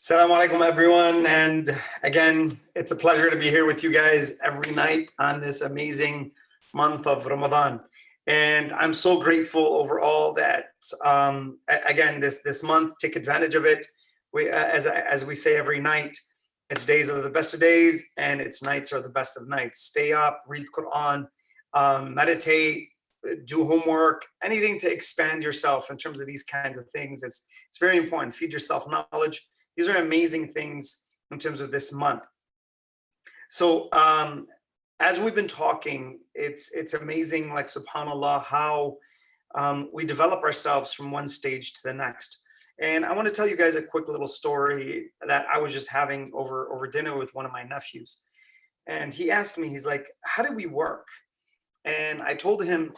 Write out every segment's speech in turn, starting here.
Assalamu alaikum, everyone. And again, it's a pleasure to be here with you guys every night on this amazing month of Ramadan. And I'm so grateful overall that, again, this month, take advantage of it. As we say every night, its days are the best of days and its nights are the best of nights. Stay up, read Quran, meditate, do homework, anything to expand yourself in terms of these kinds of things. It's very important. Feed yourself knowledge. These are amazing things in terms of this month. So as we've been talking, it's amazing, like subhanAllah, how we develop ourselves from one stage to the next. And I want to tell you guys a quick little story that I was just having over dinner with one of my nephews. And he asked me, he's like, how do we work? And I told him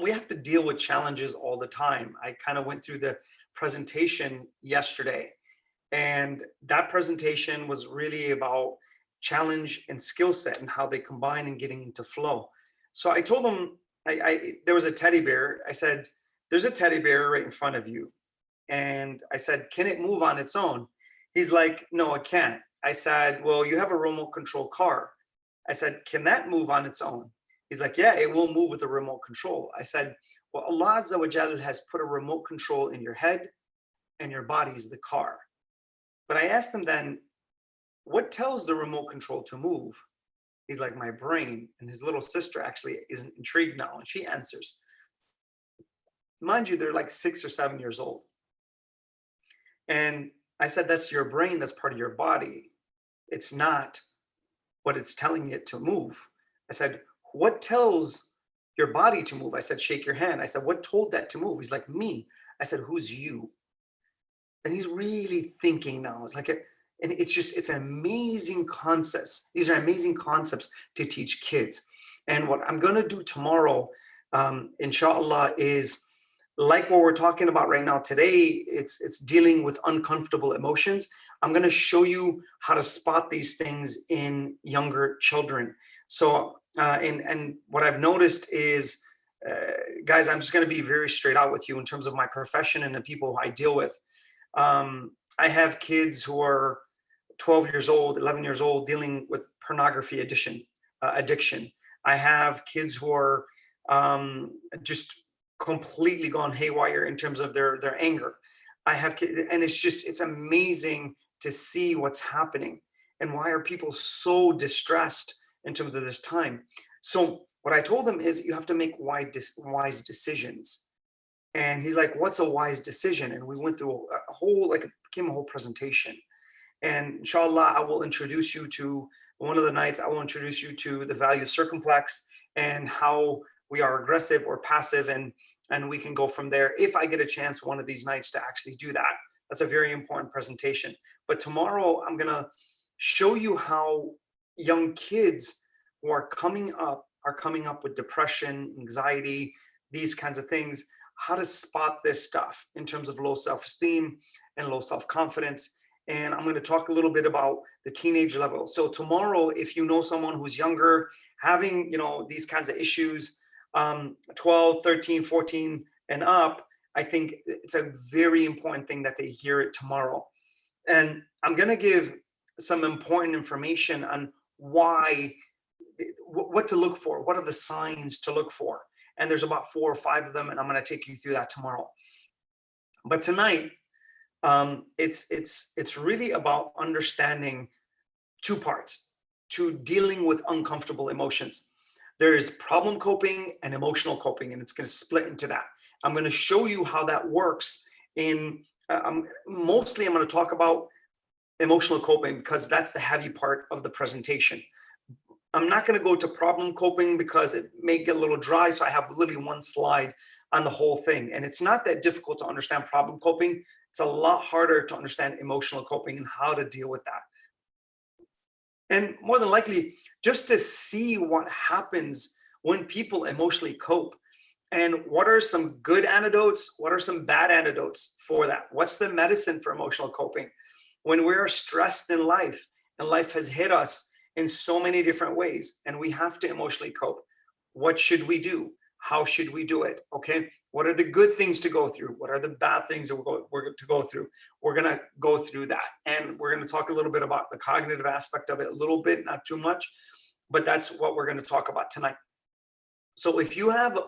we have to deal with challenges all the time. I kind of went through the presentation yesterday, and that presentation was really about challenge and skill set and how they combine and getting into flow. So I told him, there was a teddy bear. I said, there's a teddy bear right in front of you. And I said, can it move on its own? He's like, no, it can't. I said, well, you have a remote control car. I said, can that move on its own? He's like, yeah, it will move with the remote control. I said, well, Allah Azza wa Jal has put a remote control in your head and your body is the car. But I asked him then, what tells the remote control to move? He's like, my brain. And his little sister actually is intrigued now, and she answers. Mind you, they're like 6 or 7 years old. And I said, that's your brain, that's part of your body. It's not what it's telling it to move. I said, what tells your body to move? I said, shake your hand. I said, what told that to move? He's like, me. I said, who's you? And he's really thinking now. It's like, and it's an amazing concepts. These are amazing concepts to teach kids. And what I'm going to do tomorrow, inshallah, is like what we're talking about right now today. It's dealing with uncomfortable emotions. I'm going to show you how to spot these things in younger children. So, and what I've noticed is, guys, I'm just going to be very straight out with you in terms of my profession and the people I deal with. I have kids who are 12 years old, 11 years old, dealing with pornography addiction. I have kids who are just completely gone haywire in terms of their anger. I have kids, and it's amazing to see what's happening and why are people so distressed in terms of this time. So what I told him is you have to make wise decisions. And he's like, what's a wise decision? And we went through a whole, it became a whole presentation. And inshallah, I will introduce you to one of the nights, I will introduce you to the value circumplex and how we are aggressive or passive. And we can go from there. If I get a chance one of these nights to actually do that, that's a very important presentation. But tomorrow I'm gonna show you how young kids who are coming up with depression, anxiety, these kinds of things, how to spot this stuff in terms of low self-esteem and low self-confidence. And I'm going to talk a little bit about the teenage level. So tomorrow, if you know someone who's younger, having, these kinds of issues, 12, 13, 14 and up, I think it's a very important thing that they hear it tomorrow. And I'm going to give some important information on what to look for, what are the signs to look for. And there's about 4 or 5 of them, and I'm going to take you through that tomorrow. But tonight, it's really about understanding 2 parts to dealing with uncomfortable emotions. There is problem coping and emotional coping, and it's going to split into that. I'm going to show you how that works mostly I'm going to talk about emotional coping because that's the heavy part of the presentation. I'm not going to go to problem coping because it may get a little dry. So I have literally 1 slide on the whole thing. And it's not that difficult to understand problem coping. It's a lot harder to understand emotional coping and how to deal with that. And more than likely, just to see what happens when people emotionally cope and what are some good antidotes, what are some bad antidotes for that? What's the medicine for emotional coping? When we're stressed in life and life has hit us in so many different ways and we have to emotionally cope, what should we do? How should we do it? Okay, What are the good things to go through? What are the bad things that we're to go through? We're going to go through that. And we're going to talk a little bit about the cognitive aspect of it, a little bit, not too much, but that's what we're going to talk about tonight. So if you have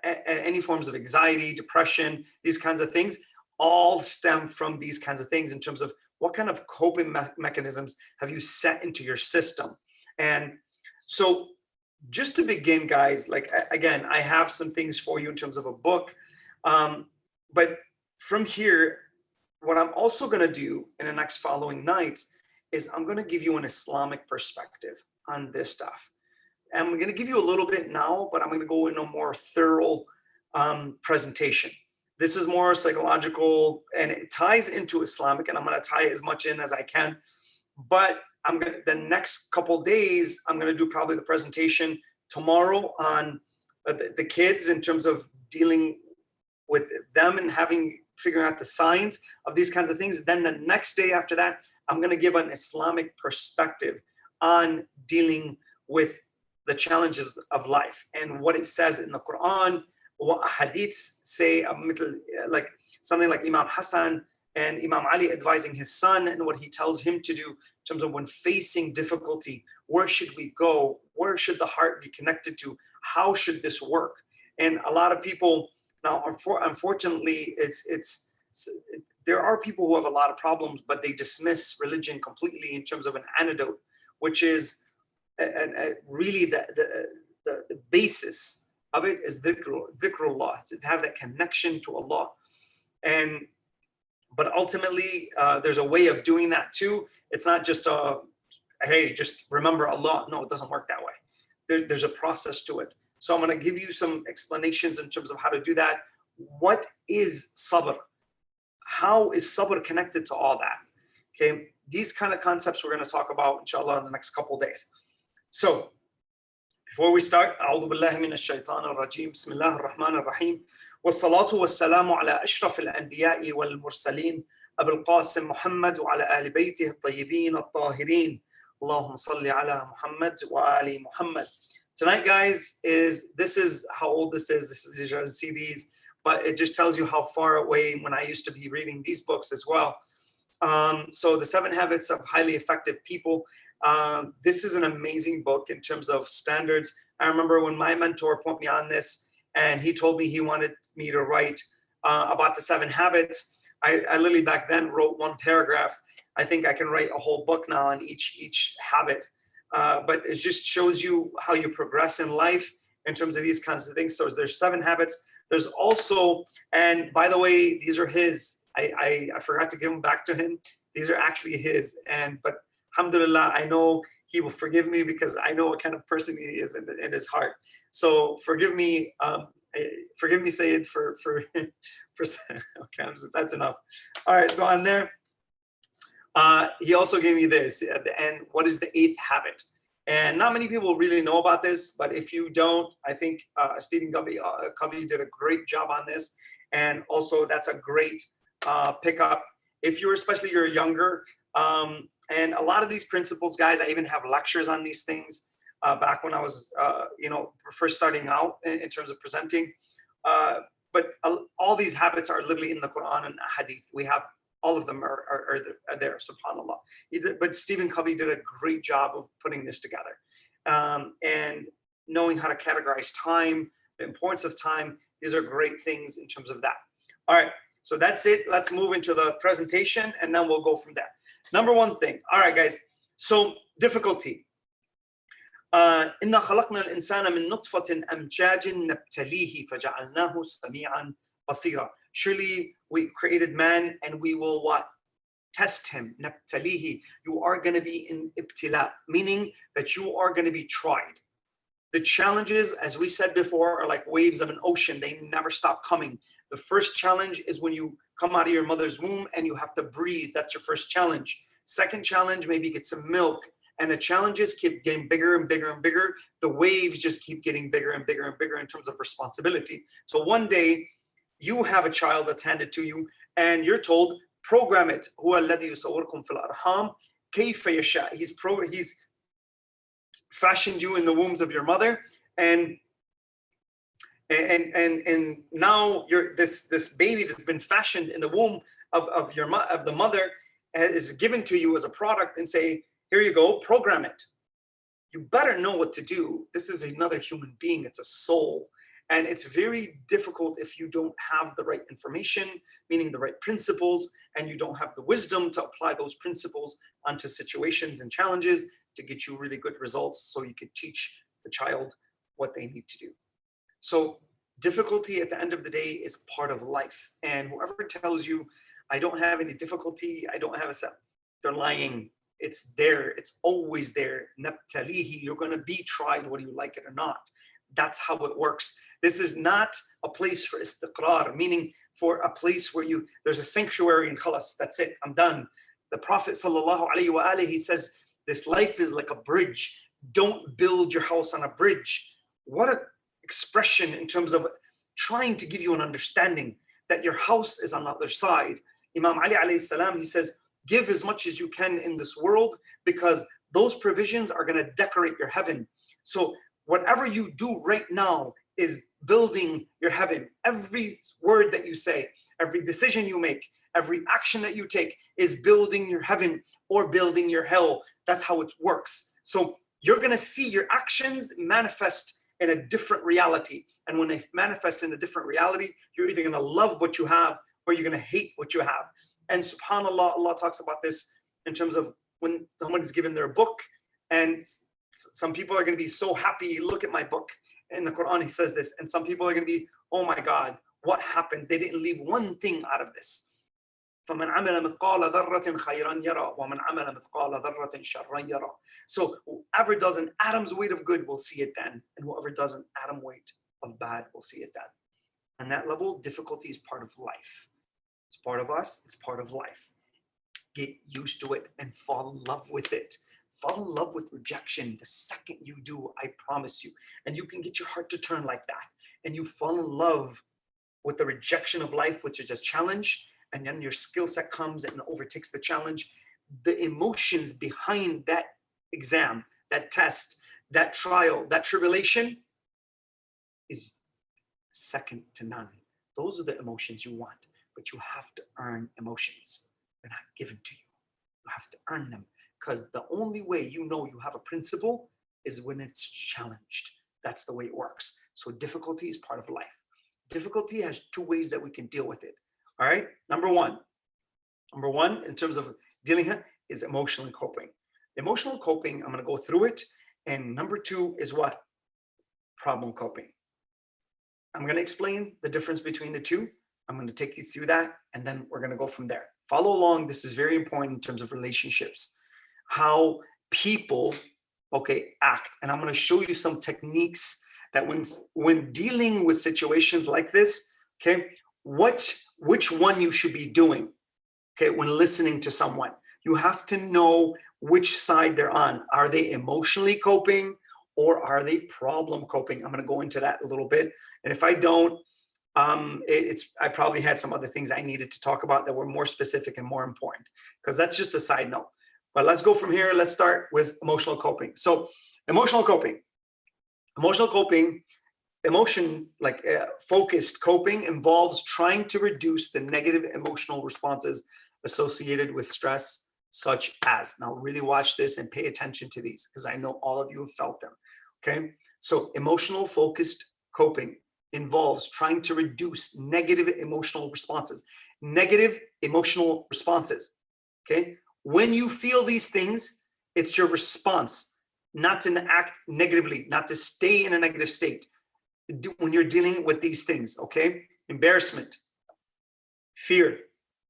any forms of anxiety, depression, these kinds of things, all stem from these kinds of things in terms of what kind of coping mechanisms have you set into your system. And so just to begin, guys, like, again, I have some things for you in terms of a book. But from here, what I'm also going to do in the next following nights is I'm going to give you an Islamic perspective on this stuff. And I'm going to give you a little bit now, but I'm going to go in a more thorough presentation. This is more psychological, and it ties into Islamic, and I'm going to tie as much in as I can. But the next couple of days, I'm going to do probably the presentation tomorrow on the kids in terms of dealing with them and figuring out the signs of these kinds of things. Then the next day after that, I'm going to give an Islamic perspective on dealing with the challenges of life and what it says in the Quran, what hadiths say, like something like Imam Hassan and Imam Ali advising his son and what he tells him to do in terms of when facing difficulty. Where should we go? Where should the heart be connected to? How should this work? And a lot of people now, unfortunately, there are people who have a lot of problems, but they dismiss religion completely in terms of an antidote, which is really the basis of it is dhikrullah, to have that connection to Allah. But ultimately, there's a way of doing that too. It's not just hey, just remember Allah. No, it doesn't work that way. There's a process to it. So I'm going to give you some explanations in terms of how to do that. What is sabr? How is sabr connected to all that? Okay, these kind of concepts we're going to talk about, inshallah, in the next couple of days. So before we start, أعوذ بالله من الشيطان الرجيم بسم الله الرحمن الرحيم والصلاة والسلام على أشرف الأنبياء والمرسلين أبي القاسم محمد وعلى آل بيته الطيبين الطاهرين اللهم صل على محمد وآل محمد. Tonight, guys, this is how old this is. This is, you see these, but it just tells you how far away when I used to be reading these books as well. So the 7 Habits of Highly Effective People. This is an amazing book in terms of standards. I remember when my mentor put me on this and he told me he wanted me to write about the 7 habits. I literally back then wrote 1 paragraph. I think I can write a whole book now on each habit. But it just shows you how you progress in life in terms of these kinds of things. So there's 7 habits. There's also, and by the way, these are his. I forgot to give them back to him. These are actually his. But alhamdulillah, I know he will forgive me because I know what kind of person he is in his heart. So forgive me, Sayyid, for okay, that's enough. All right, so on there, he also gave me this at the end. What is the 8th habit? And not many people really know about this, but if you don't, I think Stephen Covey did a great job on this. And also that's a great pickup if especially you're younger. And a lot of these principles, guys, I even have lectures on these things back when I was, first starting out in terms of presenting. But all these habits are literally in the Quran and Hadith. We have all of them are there, subhanAllah. But Stephen Covey did a great job of putting this together. And knowing how to categorize time, the importance of time, these are great things in terms of that. All right, so that's it. Let's move into the presentation and then we'll go from there. Number 1 thing. All right, guys. So difficulty. إِنَّا خَلَقْنَا الْإِنسَانَ مِن نُطْفَةٍ أَمْجَاجٍ نَبْتَلِيهِ فَجَعَلْنَاهُ سَمِيعًا بَصِيرًا. Surely we created man and we will what? Test him. نَبْتَلِيهِ. You are going to be in ibtila, meaning that you are going to be tried. The challenges, as we said before, are like waves of an ocean. They never stop coming. The first challenge is when you come out of your mother's womb and you have to breathe. That's your first challenge. Second challenge, maybe get some milk. And the challenges keep getting bigger and bigger and bigger. The waves just keep getting bigger and bigger and bigger in terms of responsibility. So one day you have a child that's handed to you and you're told, program it. هو الذي يصوركم في الأرحام كيف يشاء. He's fashioned you in the wombs of your mother, and And now you're this baby that's been fashioned in the womb of the mother is given to you as a product and say, here you go, program it. You better know what to do. This is another human being. It's a soul. And it's very difficult if you don't have the right information, meaning the right principles, and you don't have the wisdom to apply those principles onto situations and challenges to get you really good results so you could teach the child what they need to do. So difficulty at the end of the day is part of life. And whoever tells you, I don't have any difficulty, I don't have a set, they're lying. It's there. It's always there. Nabtalihi, you're going to be tried whether you like it or not. That's how it works. This is not a place for istiqrar, meaning for a place where there's a sanctuary and khalas, that's it, I'm done. The Prophet sallallahu alaihi wasallam, he says, this life is like a bridge. Don't build your house on a bridge. What an expression in terms of trying to give you an understanding that your house is on the other side. Imam Ali alayhi salam, he says, give as much as you can in this world because those provisions are going to decorate your heaven. So whatever you do right now is building your heaven. Every word that you say, every decision you make, every action that you take is building your heaven or building your hell. That's how it works. So you're going to see your actions manifest in a different reality. And when they manifest in a different reality, you're either going to love what you have or you're going to hate what you have. And subhanAllah, Allah talks about this in terms of when someone is given their book, and some people are going to be so happy, look at my book. In the Quran, he says this, and some people are going to be, oh my God, what happened? They didn't leave one thing out of this. فَمَنْ عَمِلَ مِثْقَالَ ذَرَّةٍ خَيْرًا يَرَى وَمَنْ عَمَلَ مِثْقَالَ ذَرَّةٍ شَرًّا يَرَى. So whoever does an atom's weight of good will see it then, and whoever does an atom weight of bad will see it then. And that level, difficulty is part of life. It's part of us, it's part of life. Get used to it and fall in love with it. Fall in love with rejection the second you do, I promise you. And you can get your heart to turn like that. And you fall in love with the rejection of life, which is a challenge. And then your skill set comes and overtakes the challenge. The emotions behind that exam, that test, that trial, that tribulation is second to none. Those are the emotions you want. But you have to earn emotions. They're not given to you. You have to earn them because the only way you know you have a principle is when it's challenged. That's the way it works. So difficulty is part of life. Difficulty has two ways that we can deal with it. All right. Number one, in terms of dealing with it, is emotionally coping. Emotional coping, I'm going to go through it. And number two is what? Problem coping. I'm going to explain the difference between the two. I'm going to take you through that, and then we're going to go from there. Follow along. This is very important in terms of relationships, how people, act. And I'm going to show you some techniques that when dealing with situations like this, which one you should be doing, when listening to someone. You have to know which side they're on. Are they emotionally coping or are they problem coping? I'm going to go into that a little bit. And if I don't, I probably had some other things I needed to talk about that were more specific and more important, because that's just a side note. But let's go from here. Let's start with emotional coping. So emotional coping, focused coping involves trying to reduce the negative emotional responses associated with stress, such as, now really watch this and pay attention to these because I know all of you have felt them. So emotional focused coping involves trying to reduce negative emotional responses. When you feel these things, it's your response, not to act negatively, not to stay in a negative state when you're dealing with these things, Embarrassment, fear,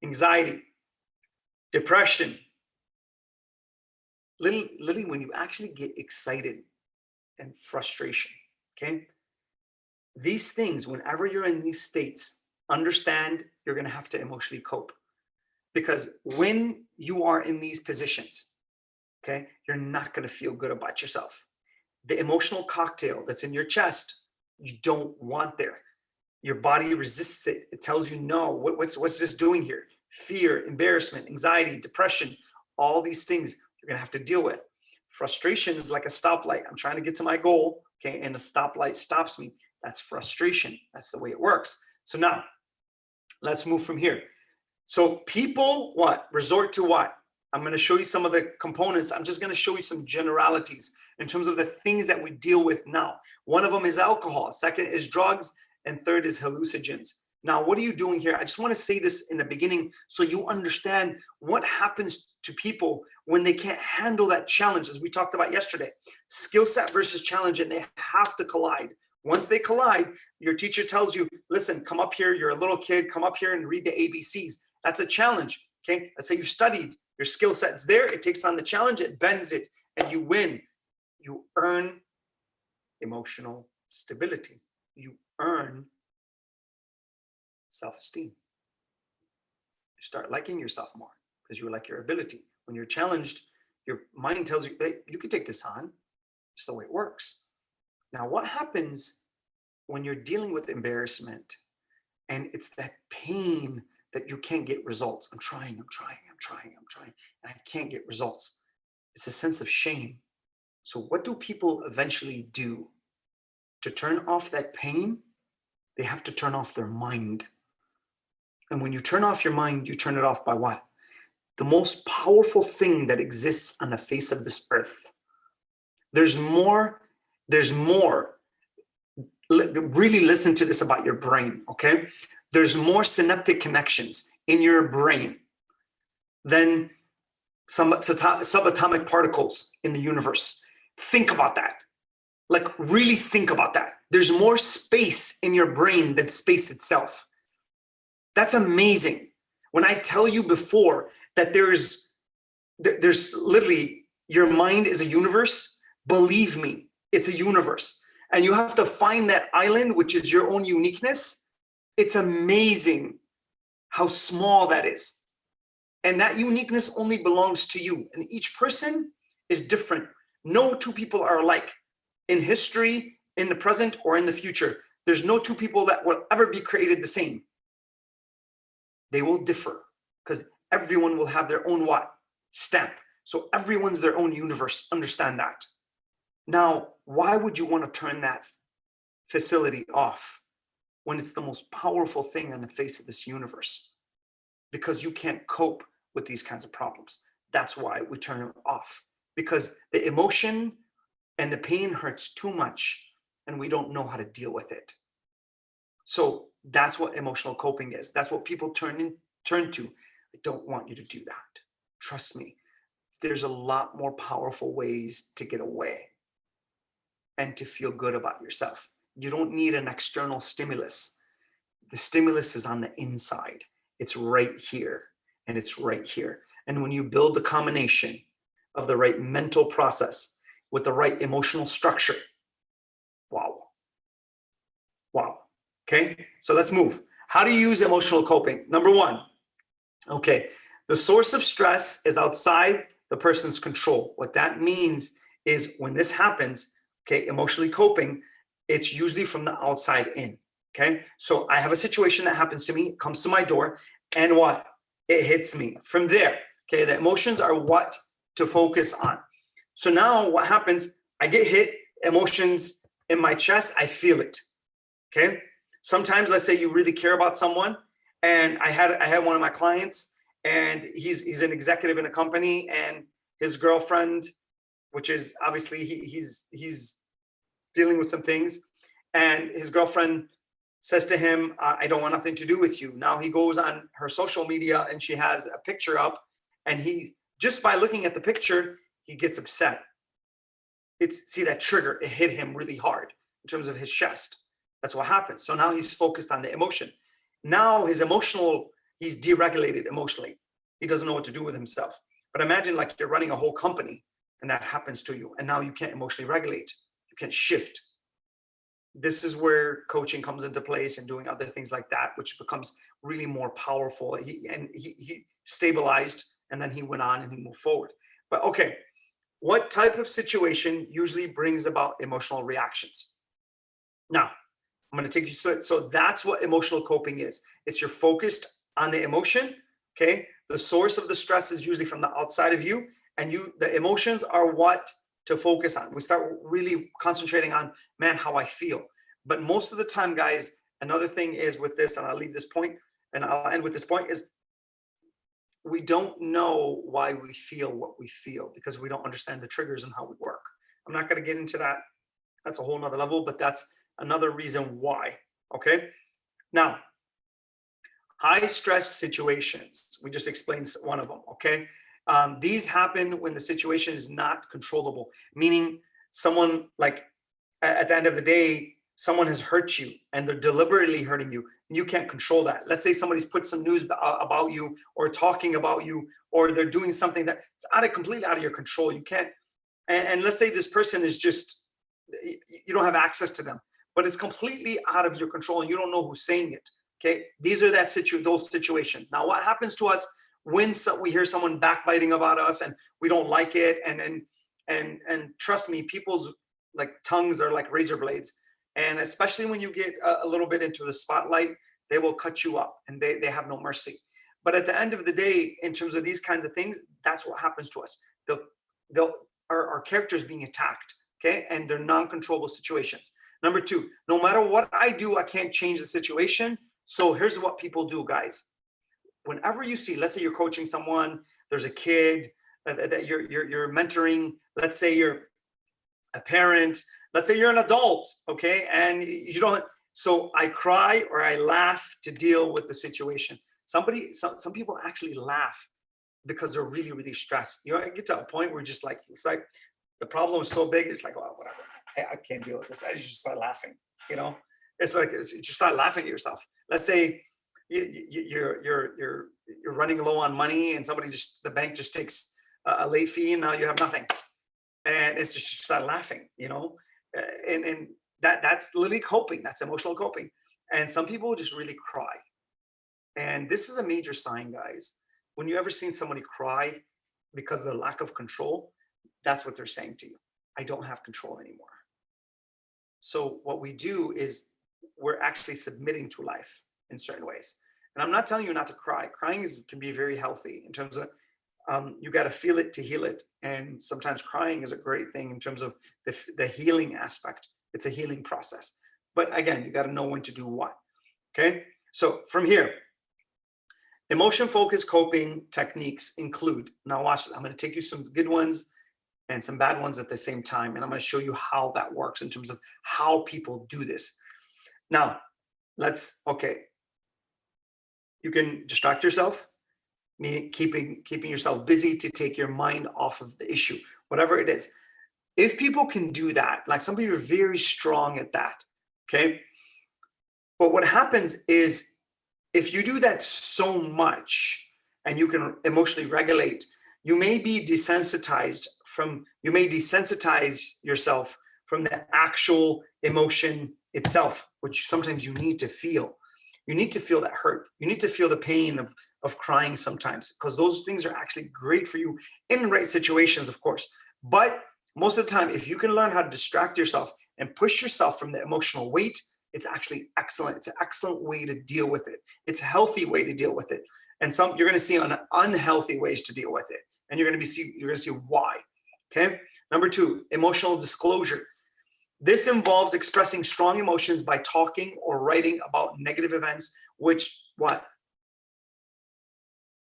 anxiety, depression. Literally, when you actually get excited and frustration, these things, whenever you're in these states, understand you're going to have to emotionally cope. Because when you are in these positions, you're not going to feel good about yourself. The emotional cocktail that's in your chest, you don't want there. Your body resists it. It tells you, no, what's this doing here? Fear, embarrassment, anxiety, depression, all these things you're going to have to deal with. Frustration is like a stoplight. I'm trying to get to my goal, and a stoplight stops me. That's frustration. That's the way it works. So now let's move from here. So people what? Resort to what? I'm going to show you some of the components. I'm just going to show you some generalities in terms of the things that we deal with now. One of them is alcohol. Second is drugs. And third is hallucinogens. Now, what are you doing here? I just want to say this in the beginning so you understand what happens to people when they can't handle that challenge, as we talked about yesterday. Skill set versus challenge, and they have to collide. Once they collide, your teacher tells you, listen, come up here. You're a little kid. Come up here and read the ABCs. That's a challenge. Okay. Let's say you studied. Your skill set's there. It takes on the challenge. It bends it, and you win. You earn emotional stability. You earn self-esteem. You start liking yourself more because you like your ability. When you're challenged, your mind tells you, hey, you can take this on. It's the way it works. Now, what happens when you're dealing with embarrassment and it's that pain that you can't get results? I'm trying, and I can't get results. It's a sense of shame. So what do people eventually do? To turn off that pain, they have to turn off their mind. And when you turn off your mind, you turn it off by what? The most powerful thing that exists on the face of this earth. There's more. Really listen to this about your brain, okay? There's more synaptic connections in your brain than some subatomic particles in the universe. Think about that. Like, really think about that. There's more space in your brain than space itself. That's amazing. When I tell you before that there's literally, your mind is a universe, believe me, it's a universe. And you have to find that island, which is your own uniqueness. It's amazing how small that is. And that uniqueness only belongs to you. And each person is different. No two people are alike. In history, in the present, or in the future, there's no two people that will ever be created the same. They will differ because everyone will have their own what? Stamp. So everyone's their own universe. Understand that. Now, why would you want to turn that facility off when it's the most powerful thing on the face of this universe? Because you can't cope with these kinds of problems. That's why we turn it off. Because the emotion and the pain hurts too much, and we don't know how to deal with it. So that's what emotional coping is. That's what people turn to. I don't want you to do that. Trust me. There's a lot more powerful ways to get away and to feel good about yourself. You don't need an external stimulus. The stimulus is on the inside. It's right here, and it's right here. And when you build the combination of the right mental process with the right emotional structure, wow. Okay, so let's move. How do you use emotional coping? Number one, okay, the source of stress is outside the person's control. What that means is when this happens, okay, emotionally coping, it's usually from the outside in. Okay, so I have a situation that happens to me, it comes to my door, and what? It hits me from there. Okay, the emotions are what to focus on. So now what happens? I get hit, emotions in my chest, I feel it. Okay, sometimes let's say you really care about someone, and I had one of my clients, and he's an executive in a company, and his girlfriend, which is obviously he's dealing with some things, and his girlfriend says to him, I don't want nothing to do with you. Now he goes on her social media and she has a picture up, and he, just by looking at the picture, he gets upset. See that trigger, it hit him really hard in terms of his chest. That's what happens. So now he's focused on the emotion. Now he's deregulated emotionally. He doesn't know what to do with himself. But imagine like you're running a whole company and that happens to you, and now you can't emotionally regulate. You can't shift. This is where coaching comes into place and doing other things like that, which becomes really more powerful. He stabilized, and then he went on and he moved forward. But okay, what type of situation usually brings about emotional reactions? Now, I'm going to take you through it. So that's what emotional coping is. It's you're focused on the emotion. Okay, the source of the stress is usually from the outside of you, and the emotions are what to focus on. We start really concentrating on, man, how I feel. But most of the time, guys, another thing is with this, and I'll leave this point and I'll end with this point, is we don't know why we feel what we feel because we don't understand the triggers and how we work. I'm not going to get into that. That's a whole nother level, but that's another reason why. Okay. Now, high stress situations. We just explained one of them. Okay. These happen when the situation is not controllable, meaning someone, like, at the end of the day, someone has hurt you and they're deliberately hurting you and you can't control that. Let's say somebody's put some news about you or talking about you, or they're doing something that's completely out of your control. You can't, and let's say this person is just, you don't have access to them, but it's completely out of your control and you don't know who's saying it. Okay. These are those situations. Now, what happens to us when we hear someone backbiting about us and we don't like it? And trust me, people's like tongues are like razor blades. And especially when you get a little bit into the spotlight, they will cut you up and they have no mercy. But at the end of the day, in terms of these kinds of things, that's what happens to us. Our characters being attacked, okay? And they're non-controllable situations. Number two, no matter what I do, I can't change the situation. So here's what people do, guys. Whenever you see, let's say you're coaching someone, there's a kid that you're mentoring, let's say you're a parent, let's say you're an adult, okay? And you don't, so I cry or I laugh to deal with the situation. Some people actually laugh because they're really, really stressed. You know, I get to a point where just like, it's like the problem is so big, it's like, well, whatever, I can't deal with this. I just start laughing, you know? It's like, you just start laughing at yourself. Let's say you're running low on money and the bank just takes a late fee and now you have nothing. And it's just, you start laughing, you know? And that's literally coping. That's emotional coping. And some people just really cry. And this is a major sign, guys. When you ever seen somebody cry because of the lack of control, that's what they're saying to you. I don't have control anymore. So what we do is we're actually submitting to life in certain ways. And I'm not telling you not to cry. Crying can be very healthy in terms of you got to feel it to heal it. And sometimes crying is a great thing in terms of the healing aspect. It's a healing process. But again, you got to know when to do what. Okay. So from here, emotion-focused coping techniques include, now watch this, I'm going to take you some good ones and some bad ones at the same time. And I'm going to show you how that works in terms of how people do this. Now, okay. You can distract yourself, meaning keeping yourself busy to take your mind off of the issue, whatever it is. If people can do that, like some people are very strong at that, okay? But what happens is if you do that so much and you can emotionally regulate, you may desensitize yourself from the actual emotion itself, which sometimes you need to feel. You need to feel that hurt. You need to feel the pain of crying sometimes, because those things are actually great for you in the right situations, of course. But most of the time, if you can learn how to distract yourself and push yourself from the emotional weight, it's actually excellent. It's an excellent way to deal with it. It's a healthy way to deal with it. And you're going to see unhealthy ways to deal with it. And you're going to see why. Okay. Number two, emotional disclosure. This involves expressing strong emotions by talking or writing about negative events,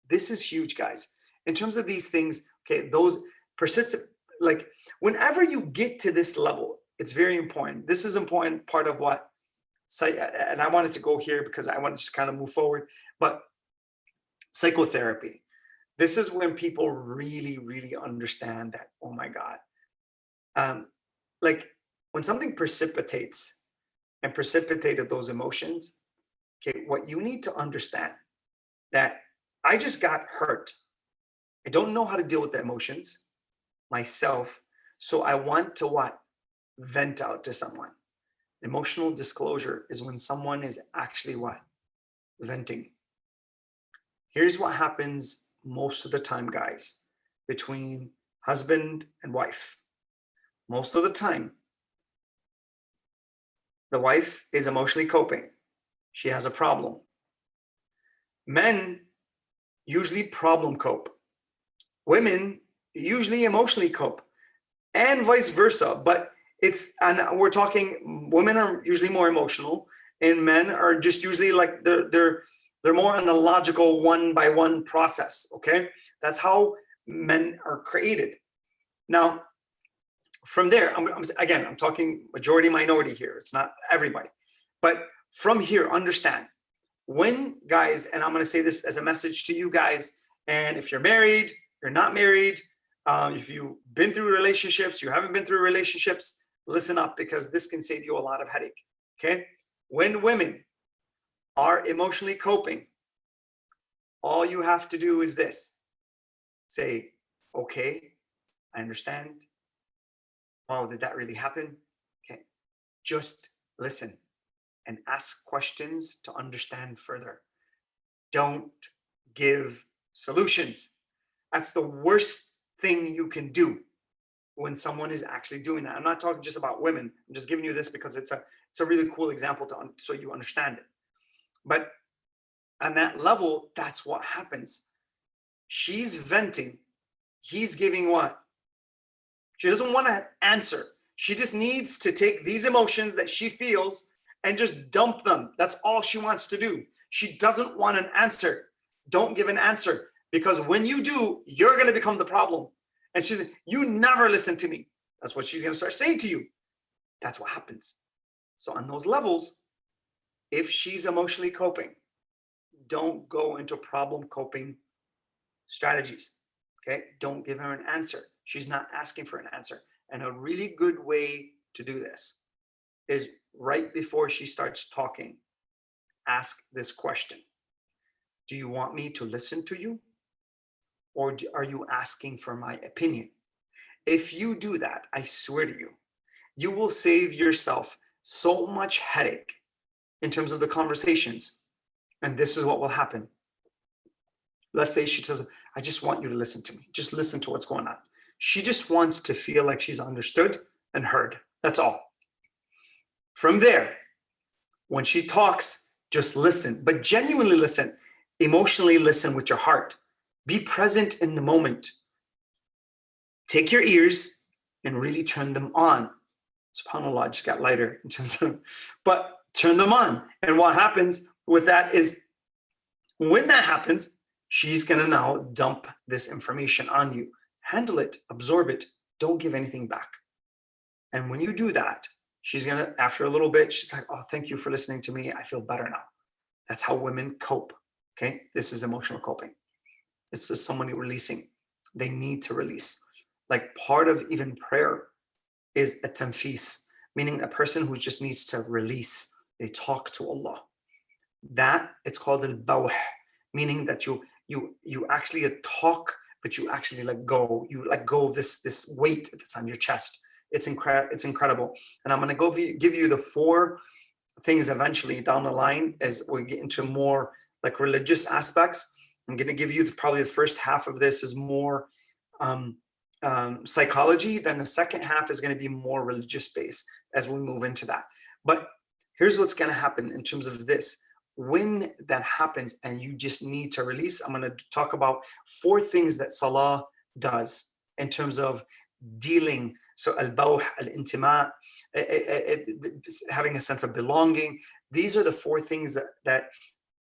this is huge, guys. In terms of these things, okay, those persistent, like whenever you get to this level, it's very important. This is important part of and I wanted to go here because I want to just kind of move forward, but psychotherapy. This is when people really, really understand that, oh my God. Like when something precipitated those emotions, okay, what you need to understand that I just got hurt. I don't know how to deal with the emotions myself. So I want to vent out to someone. Emotional disclosure is when someone is actually venting. Here's what happens most of the time, guys, between husband and wife. Most of the time, the wife is emotionally coping. She has a problem. Men usually problem cope. Women usually emotionally cope, and vice versa. But And we're talking, women are usually more emotional, and men are just usually like they're more on a logical one by one process. Okay, that's how men are created. Now, from there, I'm talking majority minority here. It's not everybody, but from here, understand when guys, and I'm going to say this as a message to you guys. And if you're married, you're not married, if you've been through relationships, you haven't been through relationships, listen up, because this can save you a lot of headache. Okay, when women are emotionally coping, all you have to do is this: say, okay, I understand. Wow, did that really happen? Okay, just listen and ask questions to understand further. Don't give solutions. That's the worst thing you can do when someone is actually doing that. I'm not talking just about women. I'm just giving you this because it's a really cool example so you understand it. But on that level, that's what happens. She's venting. He's giving what? She doesn't want to answer. She just needs to take these emotions that she feels and just dump them. That's all she wants to do. She doesn't want an answer. Don't give an answer, because when you do, you're going to become the problem. And she's like, you never listen to me. That's what she's going to start saying to you. That's what happens. So on those levels, if she's emotionally coping, don't go into problem coping strategies. Okay, don't give her an answer. She's not asking for an answer. And a really good way to do this is right before she starts talking, ask this question: do you want me to listen to you, or are you asking for my opinion? If you do that, I swear to you, you will save yourself so much headache in terms of the conversations. And this is what will happen. Let's say she says, I just want you to listen to me. Just listen to what's going on. She just wants to feel like she's understood and heard. That's all. From there, when she talks, just listen, but genuinely listen. Emotionally listen with your heart. Be present in the moment. Take your ears and really turn them on. SubhanAllah, I just got lighter in terms of, but turn them on. And what happens with that is, when that happens, she's going to now dump this information on you. Handle it, absorb it, don't give anything back. And when you do that, she's going to, after a little bit, she's like, oh, thank you for listening to me. I feel better now. That's how women cope. Okay, this is emotional coping. It's just somebody releasing. They need to release. Like, part of even prayer is a tanfis, meaning a person who just needs to release. They talk to Allah. That, it's called al-bawh, meaning that you actually talk, but you actually let go. You let go of this weight that's on your chest. It's incredible. And I'm going to give you the 4 things eventually down the line as we get into more like religious aspects. I'm going to give you probably the first half of this is more psychology. Then the second half is going to be more religious based as we move into that. But here's what's going to happen in terms of this. When that happens and you just need to release, I'm going to talk about 4 things that Salah does in terms of dealing. So al-bawh, al-intima, having a sense of belonging. These are the 4 things that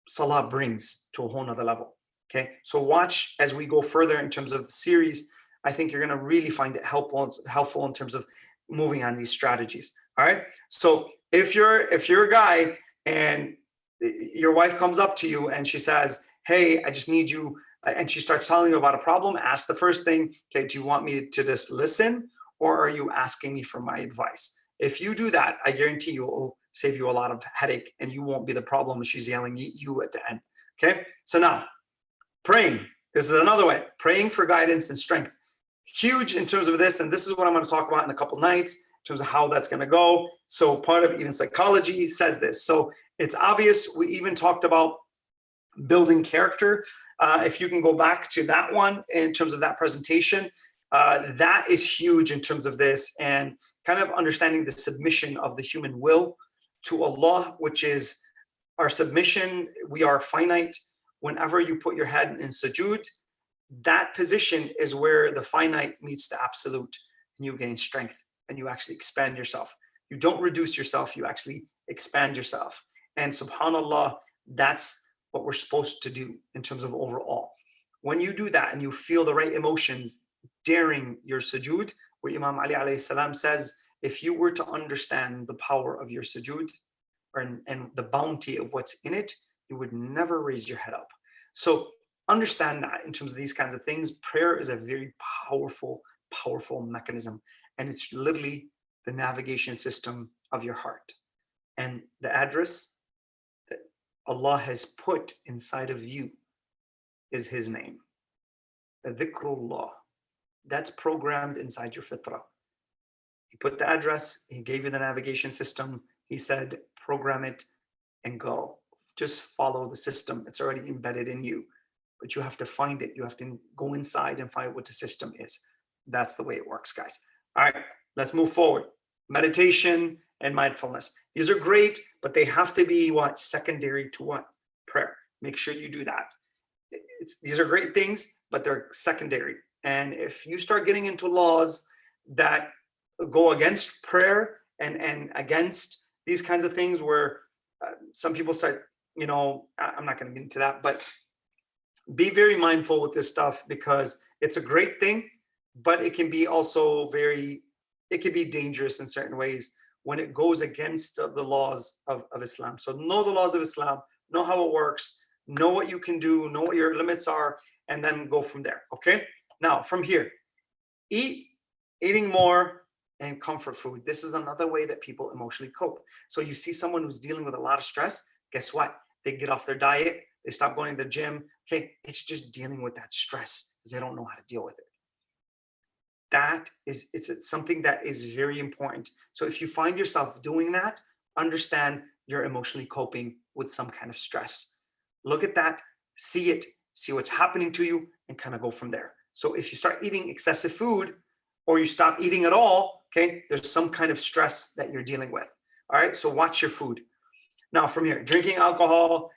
Salah brings to a whole nother level. Okay, so watch as we go further in terms of the series. I think you're going to really find it helpful in terms of moving on these strategies. All right, so if you're a guy and your wife comes up to you and she says, hey, I just need you, and she starts telling you about a problem, ask the first thing, okay, do you want me to just listen, or are you asking me for my advice? If you do that, I guarantee you it will save you a lot of headache and you won't be the problem when she's yelling at you at the end. Okay, so now praying. This is another way, praying for guidance and strength. Huge in terms of this, and this is what I'm going to talk about in a couple nights in terms of how that's going to go. So part of even psychology says this. So it's obvious. We even talked about building character. If you can go back to that one in terms of that presentation, that is huge in terms of this, and kind of understanding the submission of the human will to Allah, which is our submission. We are finite. Whenever you put your head in sujood, that position is where the finite meets the absolute, and you gain strength. and you actually expand yourself. You don't reduce yourself, you actually expand yourself. And subhanAllah, that's what we're supposed to do in terms of overall. When you do that and you feel the right emotions during your sujood, where Imam Ali alayhi salam says, if you were to understand the power of your sujood and the bounty of what's in it, you would never raise your head up. So understand that in terms of these kinds of things. Prayer is a very powerful, powerful mechanism. And it's literally the navigation system of your heart. And the address that Allah has put inside of you is His name. The dhikrullah. That's programmed inside your fitrah. He put the address, He gave you the navigation system. He said, program it and go. Just follow the system. It's already embedded in you. But you have to find it. You have to go inside and find what the system is. That's the way it works, guys. All right, let's move forward. Meditation and mindfulness. These are great, but they have to be what? Secondary to what? Prayer. Make sure you do that. These are great things, but they're secondary. And if you start getting into laws that go against prayer and against these kinds of things where some people start, I'm not going to get into that, but be very mindful with this stuff because it's a great thing, but it can be also it can be dangerous in certain ways when it goes against the laws of Islam. So know the laws of Islam, know how it works, know what you can do, know what your limits are, and then go from there, okay? Now, from here, eating more, and comfort food. This is another way that people emotionally cope. So you see someone who's dealing with a lot of stress, guess what? They get off their diet, they stop going to the gym. Okay, it's just dealing with that stress because they don't know how to deal with it. It's something that is very important. So if you find yourself doing that, understand you're emotionally coping with some kind of stress. Look at that, see it, see what's happening to you, and kind of go from there. So if you start eating excessive food or you stop eating at all, okay, there's some kind of stress that you're dealing with. All right, so watch your food. Now from here, drinking alcohol,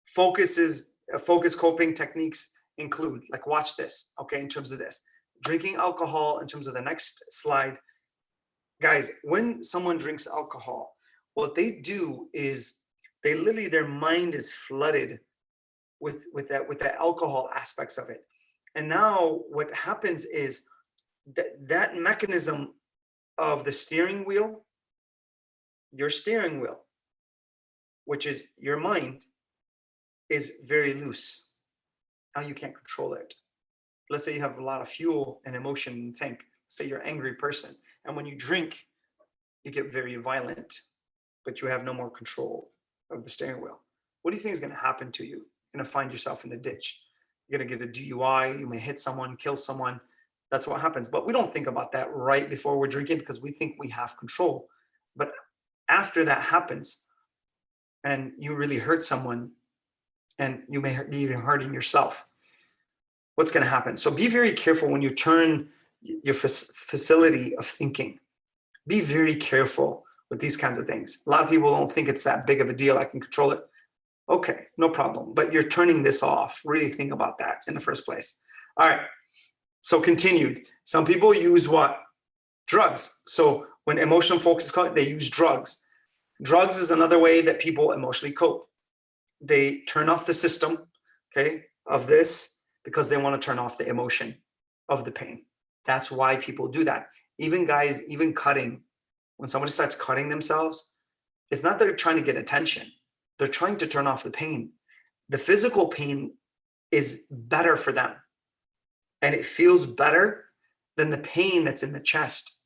focus coping techniques include, like watch this, okay, in terms of this. Drinking alcohol, in terms of the next slide. Guys, when someone drinks alcohol, what they do is they literally, their mind is flooded with the alcohol aspects of it. And now what happens is that mechanism of the steering wheel, your steering wheel, which is your mind, is very loose. Now you can't control it. Let's say you have a lot of fuel and emotion in the tank. Say you're an angry person. And when you drink, you get very violent, but you have no more control of the steering wheel. What do you think is going to happen to you? You're going to find yourself in the ditch. You're going to get a DUI. You may hit someone, kill someone. That's what happens. But we don't think about that right before we're drinking because we think we have control. But after that happens and you really hurt someone and you may be even hurting yourself, what's going to happen? So be very careful when you turn your facility of thinking. Be very careful with these kinds of things. A lot of people don't think it's that big of a deal. I can control it. Okay, no problem. But you're turning this off. Really think about that in the first place. All right. So continued. Some people use what? Drugs. So when emotional folks call it, they use drugs. Drugs is another way that people emotionally cope. They turn off the system, okay, of this because they want to turn off the emotion of the pain. That's why people do that. Even guys, even cutting, when somebody starts cutting themselves, it's not that they're trying to get attention. They're trying to turn off the pain. The physical pain is better for them. And it feels better than the pain that's in the chest.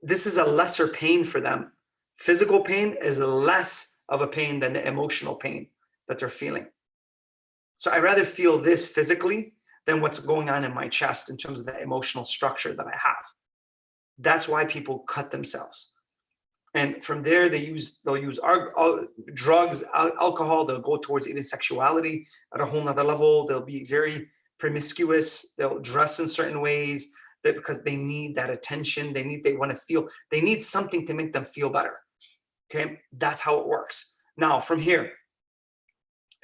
This is a lesser pain for them. Physical pain is less of a pain than the emotional pain that they're feeling. So I'd rather feel this physically than what's going on in my chest in terms of the emotional structure that I have. That's why people cut themselves. And from there, they'll use drugs, alcohol. They'll go towards even sexuality at a whole nother level. They'll be very promiscuous. They'll dress in certain ways because they need that attention. They want to feel, they need something to make them feel better. Okay, that's how it works. Now, from here,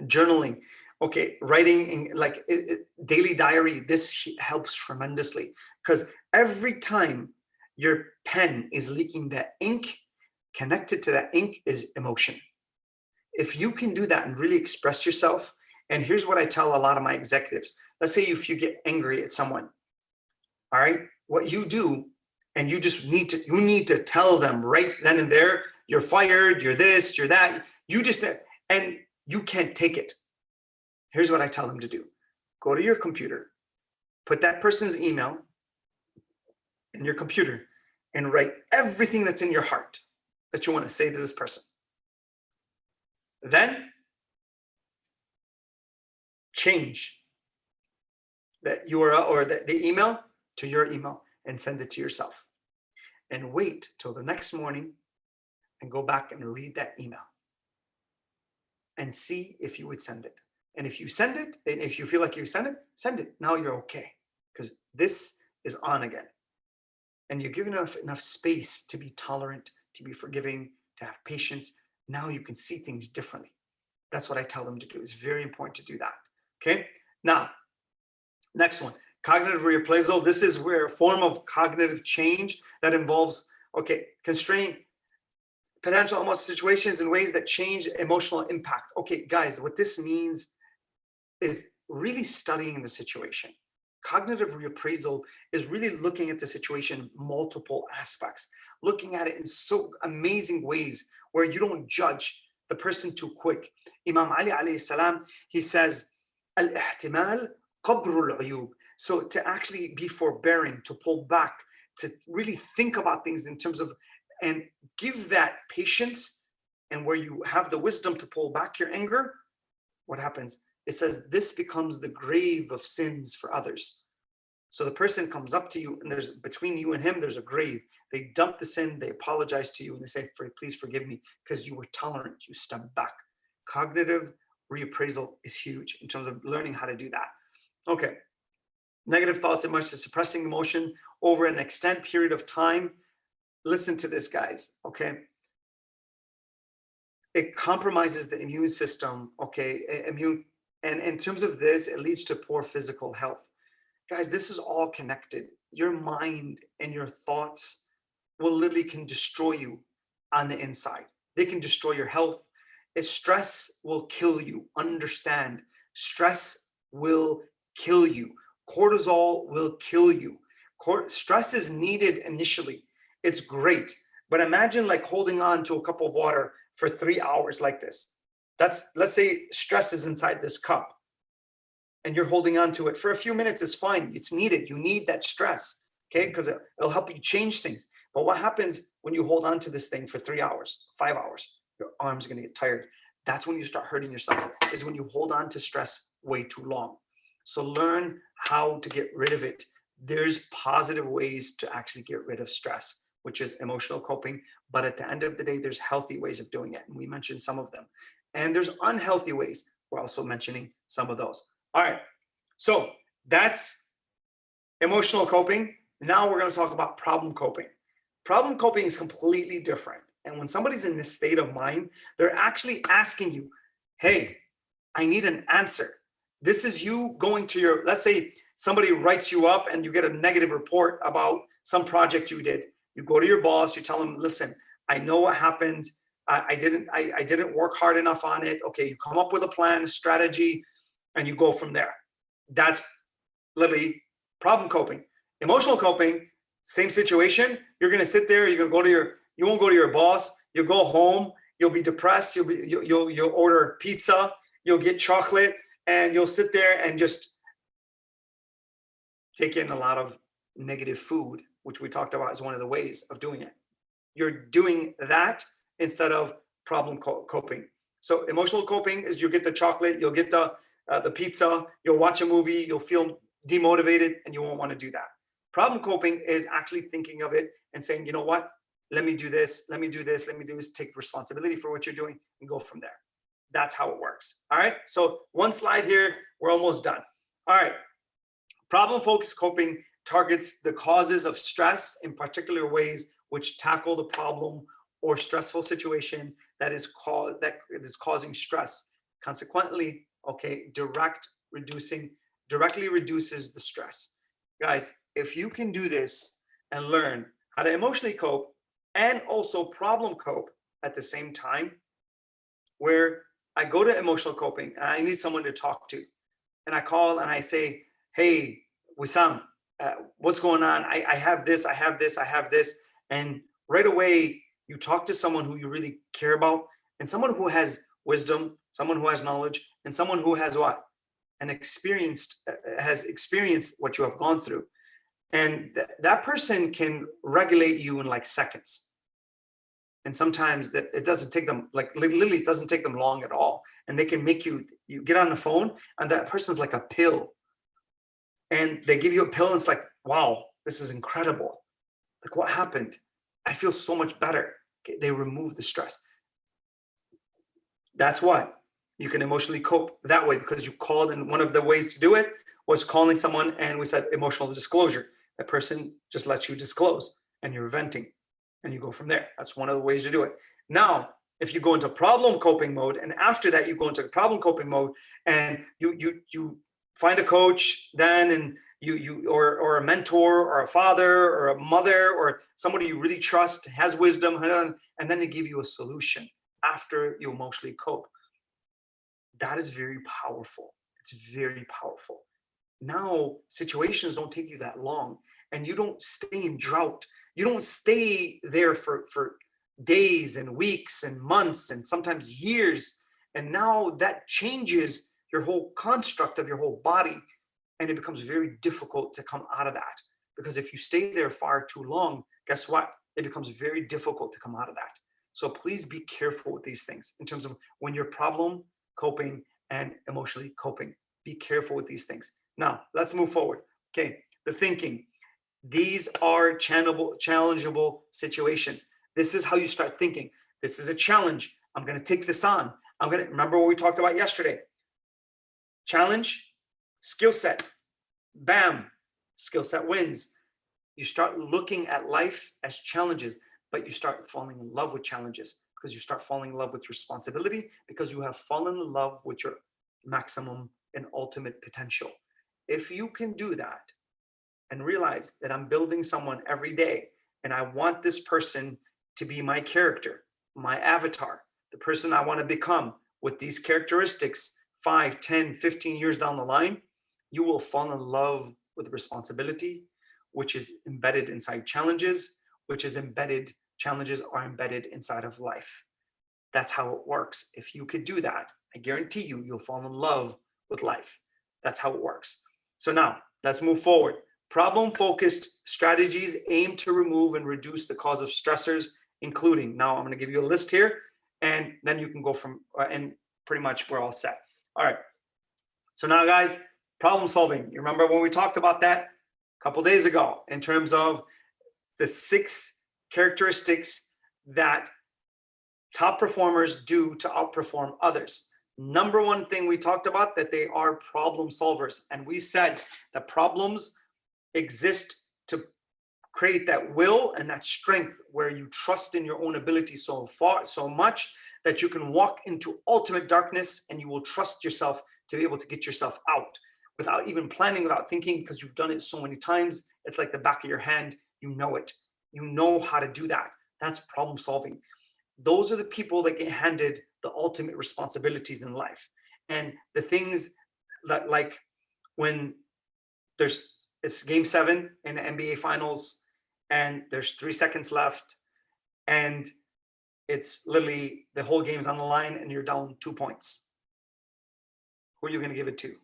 journaling. Okay, writing daily diary. This helps tremendously because every time Your pen is leaking that ink. Connected to that ink is emotion. If you can do that and really express yourself, and here's what I tell a lot of my executives. Let's say if you get angry at someone, all right, what you do, and you need to tell them right then and there, you're fired, you're this, you're that. And you can't take it. Here's what I tell them to do. Go to your computer, put that person's email in your computer, and write everything that's in your heart that you want to say to this person. Then change that URL or the email to your email and send it to yourself. And wait till the next morning and go back and read that email and see if you would send it. And if you send it, and if you feel like you send it. Now you're okay, because this is on again. And you're given enough space to be tolerant, to be forgiving, to have patience. Now you can see things differently. That's what I tell them to do. It's very important to do that. Okay. Now, next one, cognitive reappraisal. This is where a form of cognitive change that involves, constrain potential emotional situations in ways that change emotional impact. Okay, guys, what this means is really studying the situation. Cognitive reappraisal is really looking at the situation, multiple aspects, looking at it in so amazing ways where you don't judge the person too quick. Imam Ali alayhi salam, he says, al-ihtimal qabru al-uyub. So to actually be forbearing, to pull back, to really think about things in terms of, and give that patience, and where you have the wisdom to pull back your anger, what happens? It says this becomes the grave of sins for others. So the person comes up to you, and there's between you and him, there's a grave. They dump the sin, they apologize to you, and they say, please forgive me, because you were tolerant, you stepped back. Cognitive reappraisal is huge in terms of learning how to do that. Okay. Negative thoughts and emotions, suppressing emotion over an extended period of time. Listen to this, guys, okay? It compromises the immune system, okay? And in terms of this, it leads to poor physical health. Guys, this is all connected. Your mind and your thoughts literally can destroy you on the inside. They can destroy your health. Stress will kill you. Understand, stress will kill you. Cortisol will kill you. Stress is needed initially. It's great. But imagine like holding on to a cup of water for 3 hours like this. Let's say stress is inside this cup and you're holding on to it for a few minutes. It's fine. It's needed. You need that stress, okay? Because it'll help you change things. But what happens when you hold on to this thing for 3 hours, 5 hours? Your arm's going to get tired. That's when you start hurting yourself, is when you hold on to stress way too long. So learn how to get rid of it. There's positive ways to actually get rid of stress, which is emotional coping. But at the end of the day, there's healthy ways of doing it. And we mentioned some of them. And there's unhealthy ways. We're also mentioning some of those. All right. So that's emotional coping. Now we're going to talk about problem coping. Problem coping is completely different. And when somebody's in this state of mind, they're actually asking you, hey, I need an answer. This is you going to your, let's say somebody writes you up and you get a negative report about some project you did. You go to your boss, you tell them, listen, I know what happened. I didn't work hard enough on it. Okay, you come up with a plan, a strategy, and you go from there. That's literally problem coping. Emotional coping, same situation. You're going to sit there, you're going to go to you won't go to your boss. You'll go home, you'll be depressed, you'll order pizza, you'll get chocolate, and you'll sit there and just take in a lot of negative food, which we talked about as one of the ways of doing it. You're doing that instead of problem coping. So emotional coping is you get the chocolate, you'll get the pizza, you'll watch a movie, you'll feel demotivated, and you won't want to do that. Problem coping is actually thinking of it and saying, you know what, let me do this, let me do this, let me do this, take responsibility for what you're doing and go from there. That's how it works. All right. So one slide here, we're almost done. All right. Problem-focused coping targets the causes of stress in particular ways which tackle the problem or stressful situation that is causing stress. Consequently, okay, directly reduces the stress. Guys, if you can do this and learn how to emotionally cope and also problem cope at the same time, where I go to emotional coping and I need someone to talk to. And I call and I say, hey, Wissam, what's going on? I have this, I have this, I have this. And right away, you talk to someone who you really care about and someone who has wisdom, someone who has knowledge, and someone who has what? And has experienced what you have gone through. And that person can regulate you in like seconds. And sometimes that it doesn't take them, like literally it doesn't take them long at all. And they can make you get on the phone and that person's like a pill. And they give you a pill and it's like, wow, this is incredible. Like, what happened? I feel so much better. Okay, they remove the stress. That's why you can emotionally cope that way, because you called, and one of the ways to do it was calling someone, and we said emotional disclosure. That person just lets you disclose and you're venting and you go from there. That's one of the ways to do it. Now, if you go into problem coping mode, and after that you go into problem coping mode and you find a coach then, and or a mentor or a father or a mother or somebody you really trust, has wisdom, and then they give you a solution after you emotionally cope. That is very powerful. It's very powerful. Now situations don't take you that long, and you don't stay in drought. You don't stay there for days and weeks and months and sometimes years. And now that changes your whole construct of your whole body, and it becomes very difficult to come out of that, because if you stay there far too long, guess what? It becomes very difficult to come out of that. So please be careful with these things in terms of when you're problem coping and emotionally coping. Be careful with these things. Now, let's move forward. Okay, the thinking. These are challengeable situations. This is how you start thinking. This is a challenge. I'm going to take this on. I'm going to remember what we talked about yesterday. Challenge, skill set. Bam, skill set wins. You start looking at life as challenges, but you start falling in love with challenges, because you start falling in love with responsibility, because you have fallen in love with your maximum and ultimate potential. If you can do that and realize that I'm building someone every day, and I want this person to be my character, my avatar, the person I want to become with these characteristics 5, 10, 15 years down the line, you will fall in love with responsibility, which is embedded inside challenges, challenges are embedded inside of life. That's how it works. If you could do that, I guarantee you, you'll fall in love with life. That's how it works. So now let's move forward. Problem-focused strategies aim to remove and reduce the cause of stressors, including, now I'm going to give you a list here, and then you can go from, and pretty much we're all set. All right. So now, guys, problem solving. You remember when we talked about that a couple days ago in terms of the 6 characteristics that top performers do to outperform others. Number one thing we talked about, that they are problem solvers. And we said that problems exist to create that will and that strength where you trust in your own ability so much that you can walk into ultimate darkness, and you will trust yourself to be able to get yourself out without even planning, without thinking, because you've done it so many times. It's like the back of your hand. You know it. You know how to do that. That's problem solving. Those are the people that get handed the ultimate responsibilities in life. And the things that, like when it's game 7 in the NBA finals and there's 3 seconds left and it's literally the whole game's on the line and you're down 2 points. Who are you going to give it to?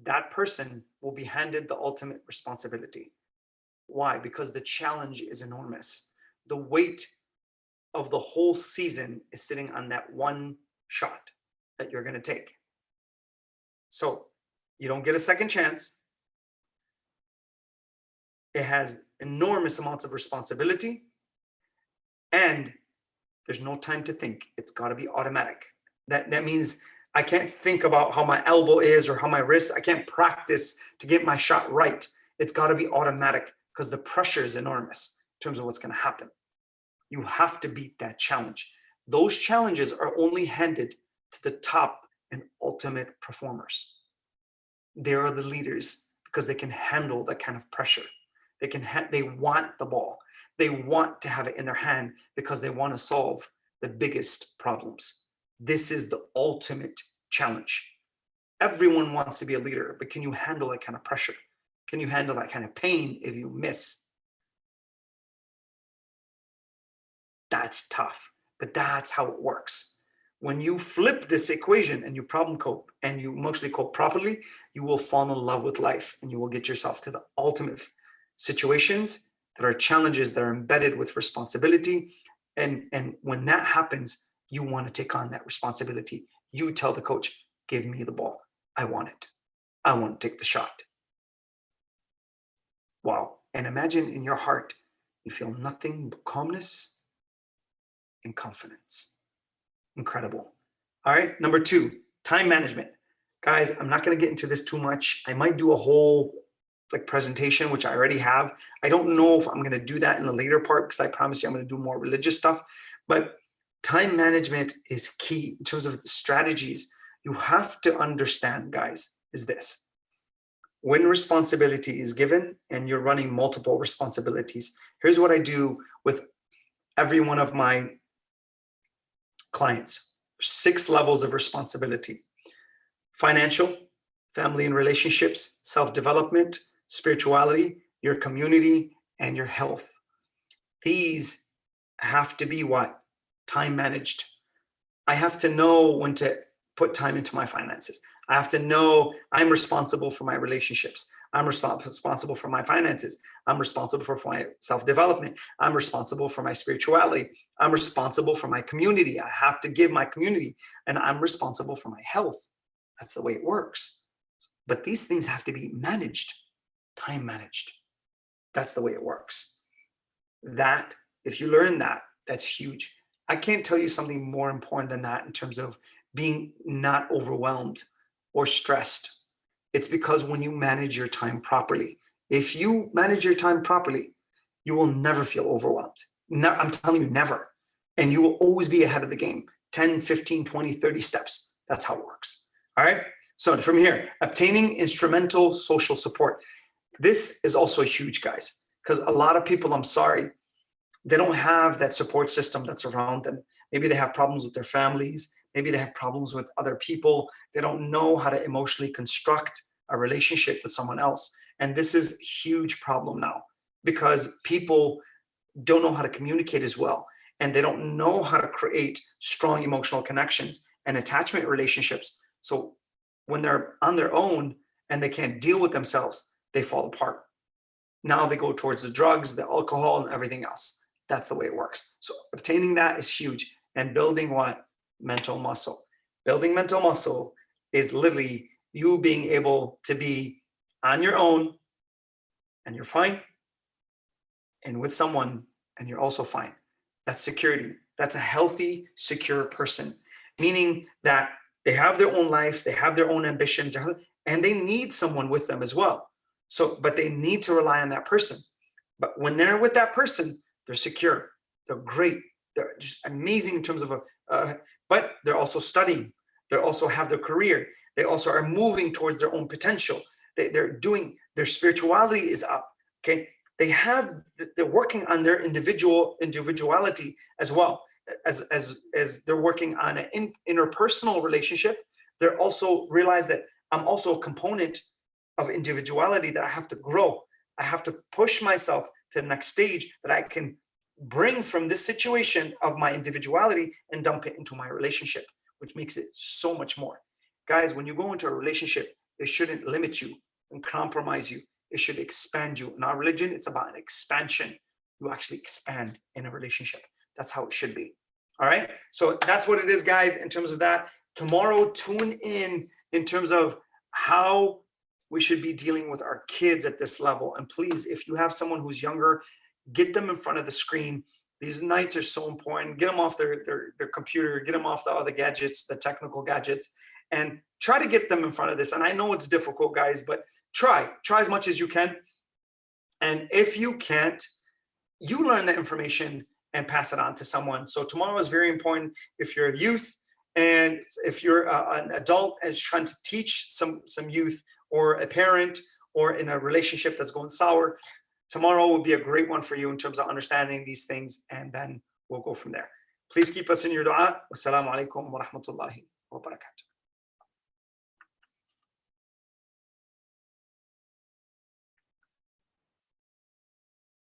That person will be handed the ultimate responsibility. Why? Because the challenge is enormous. The weight of the whole season is sitting on that one shot that you're going to take. So you don't get a second chance. It has enormous amounts of responsibility, and there's no time to think. It's got to be automatic. That means I can't think about how my elbow is or how my wrist. I can't practice to get my shot right. It's got to be automatic, because the pressure is enormous in terms of what's going to happen. You have to beat that challenge. Those challenges are only handed to the top and ultimate performers. They are the leaders because they can handle that kind of pressure. They want the ball. They want to have it in their hand because they want to solve the biggest problems. This is the ultimate challenge. Everyone wants to be a leader, but can you handle that kind of pressure? Can you handle that kind of pain if you miss? That's tough, but that's how it works. When you flip this equation and you problem cope and you emotionally cope properly, you will fall in love with life and you will get yourself to the ultimate situations that are challenges that are embedded with responsibility. And when that happens, you want to take on that responsibility. You tell the coach, give me the ball. I want it. I want to take the shot. Wow. And imagine in your heart, you feel nothing but calmness and confidence. Incredible. All right. Number 2, time management. Guys, I'm not going to get into this too much. I might do a whole presentation, which I already have. I don't know if I'm going to do that in the later part because I promise you I'm going to do more religious stuff. But time management is key in terms of the strategies. You have to understand, guys, is this. When responsibility is given and you're running multiple responsibilities, here's what I do with every one of my clients. 6 levels of responsibility: financial, family and relationships, self-development, spirituality, your community, and your health. These have to be what? Time managed. I have to know when to put time into my finances. I have to know I'm responsible for my relationships. I'm responsible for my finances. I'm responsible for my self-development. I'm responsible for my spirituality. I'm responsible for my community. I have to give my community, and I'm responsible for my health. That's the way it works. But these things have to be managed, time managed. That's the way it works. That, if you learn that, that's huge. I can't tell you something more important than that in terms of being not overwhelmed or stressed. It's because when you manage your time properly, if you manage your time properly, you will never feel overwhelmed. No, I'm telling you, never. And you will always be ahead of the game, 10, 15, 20, 30 steps. That's how it works. All right. So from here, obtaining instrumental social support. This is also huge, guys, because a lot of people, I'm sorry, they don't have that support system that's around them. Maybe they have problems with their families. Maybe they have problems with other people. They don't know how to emotionally construct a relationship with someone else. And this is a huge problem now because people don't know how to communicate as well. And they don't know how to create strong emotional connections and attachment relationships. So when they're on their own and they can't deal with themselves, they fall apart. Now they go towards the drugs, the alcohol, and everything else. That's the way it works. So obtaining that is huge. And building what? Mental muscle. Building mental muscle is literally you being able to be on your own and you're fine, and with someone and you're also fine. That's security. That's a healthy, secure person, meaning that they have their own life, they have their own ambitions, and they need someone with them as well. So, but they need to rely on that person. But when they're with that person, they're secure, they're great, they're just amazing in terms of but they're also studying, they also have their career, they also are moving towards their own potential. They're doing, their spirituality is up. Okay, they're working on their individuality as well as they're working on an interpersonal relationship. They're also realize that I'm also a component of individuality, that I have to grow. I have to push myself to the next stage that I can bring from this situation of my individuality and dump it into my relationship, which makes it so much more. Guys, when you go into a relationship, it shouldn't limit you and compromise you. It should expand you. In our religion, it's about an expansion. You actually expand in a relationship. That's how it should be. All right. So that's what it is, guys, in terms of that. Tomorrow, tune in terms of how we should be dealing with our kids at this level. And please, if you have someone who's younger, get them in front of the screen. These nights are so important. Get them off their computer, get them off the other gadgets, the technical gadgets, and try to get them in front of this. And I know it's difficult, guys, but try as much as you can. And if you can't, you learn the information and pass it on to someone. So tomorrow is very important. If you're a youth and if you're an adult and is trying to teach some youth, or a parent, or in a relationship that's going sour, tomorrow will be a great one for you in terms of understanding these things, and then we'll go from there. Please keep us in your dua. Wassalamu alaikum wa rahmatullahi wa barakatuh.